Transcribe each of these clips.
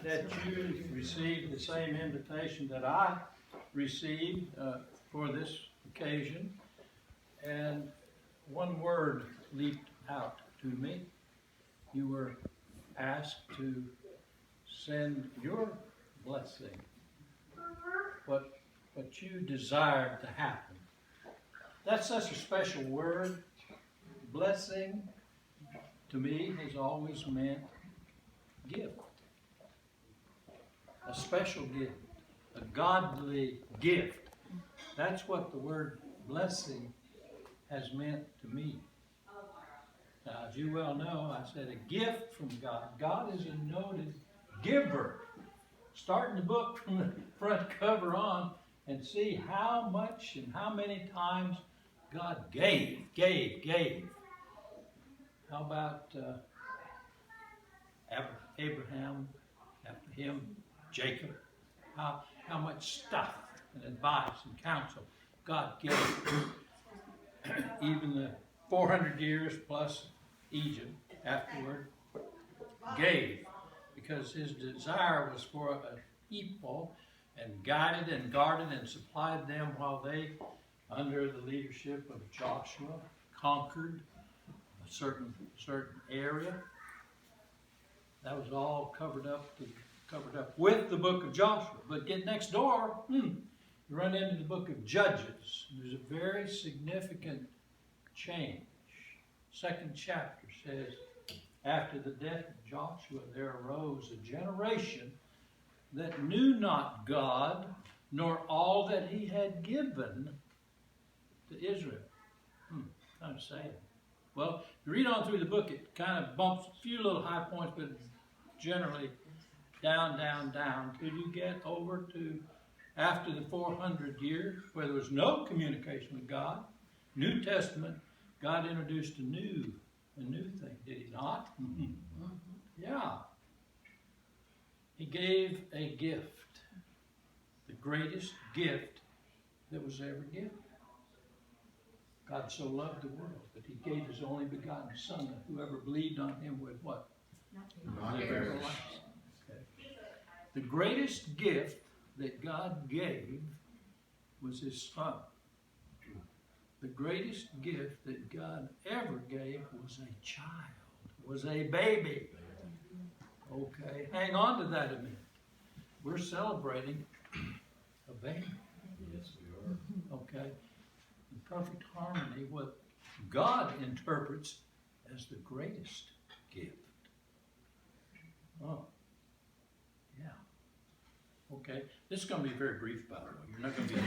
that you received the same invitation that I received for this occasion. And one word leaped out to me. You were asked to send your blessing, what you desired to happen. That's such a special word. Blessing, to me, has always meant gift. A special gift. A godly gift. That's what the word blessing has meant to me. Now, as you well know, I said a gift from God. God is a noted giver. Starting the book from the front cover on and see how much and how many times God gave. How about Abraham, after him, Jacob? How much stuff and advice and counsel God gave. Even the 400 years plus Egypt afterward gave, because his desire was for a people, and guided and guarded and supplied them while they, under the leadership of Joshua, conquered a certain area. That was all covered up with the book of Joshua. But get next door, you run into the book of Judges. There's a very significant change. Second chapter says, after the death of Joshua, there arose a generation that knew not God, nor all that he had given to Israel. Kind of sad. Well, you read on through the book, it kind of bumps a few little high points, but generally down, till you get over to after the 400 years, where there was no communication with God. New Testament, God introduced a new thing, did he not? Yeah. He gave a gift, the greatest gift that was ever given. God so loved the world that he gave his only begotten Son, that whoever believed on him would what? Live everlasting. Okay. The greatest gift that God gave was his Son. The greatest gift that God ever gave was a child, was a baby. Okay, hang on to that a minute. We're celebrating a baby. Yes, we are. Okay, in perfect harmony, what God interprets as the greatest gift. Oh, yeah. Okay, this is going to be very brief, by the way. You're not going to be.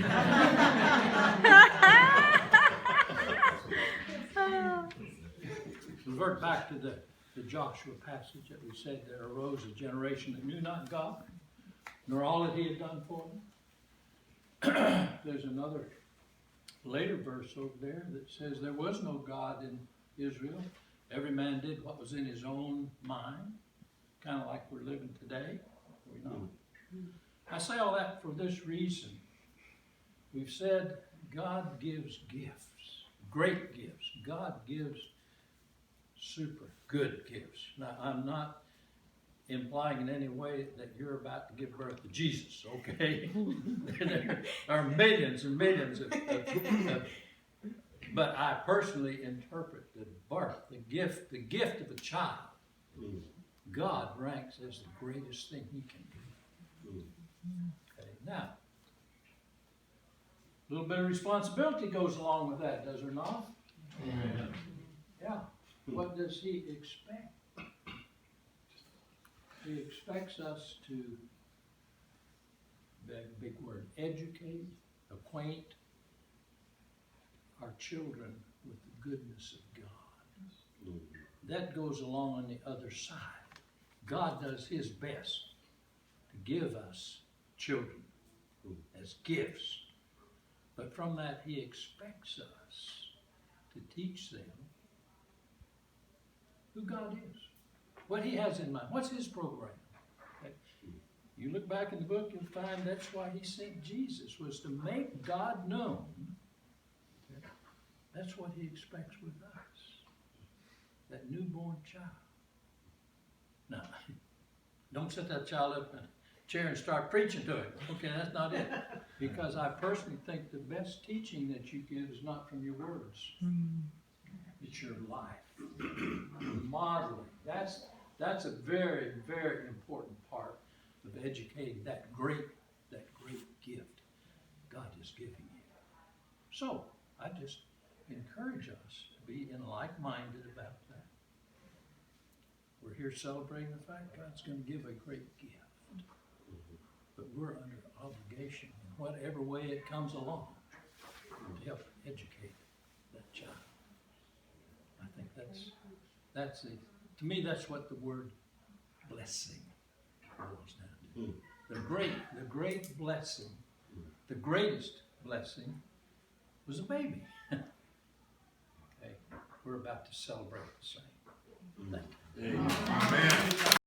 Revert back to the Joshua passage that we said, there arose a generation that knew not God, nor all that he had done for them. There's another later verse over there that says there was no God in Israel. Every man did what was in his own mind, kind of like we're living today. We know. I say all that for this reason. We've said God gives gifts, great gifts. God gives super good gifts. Now, I'm not implying in any way that you're about to give birth to Jesus, okay? There are millions and millions of but I personally interpret the birth, the gift of a child, God ranks as the greatest thing he can do. Okay, now, a little bit of responsibility goes along with that, does there not? Yeah. What does he expect? He expects us to, that big word, educate, acquaint our children with the goodness of God. That goes along on the other side. God does his best to give us children as gifts. But from that, he expects us to teach them who God is, what he has in mind, what's his program. Okay? You look back in the book, you'll find that's why he sent Jesus, was to make God known. Okay? That's what he expects with us, that newborn child. Now, Don't set that child up in a chair and start preaching to him. Okay, that's not it. Because I personally think the best teaching that you give is not from your words. It's your life. Modeling. That's a very, very important part of educating that great gift God has given you. So, I just encourage us to be like-minded about that. We're here celebrating the fact God's going to give a great gift. But we're under obligation in whatever way it comes along to help educate that child. I think to me, that's what the word blessing boils down to. The great blessing, the greatest blessing was a baby. Okay, we're about to celebrate the same. Thank you. Amen.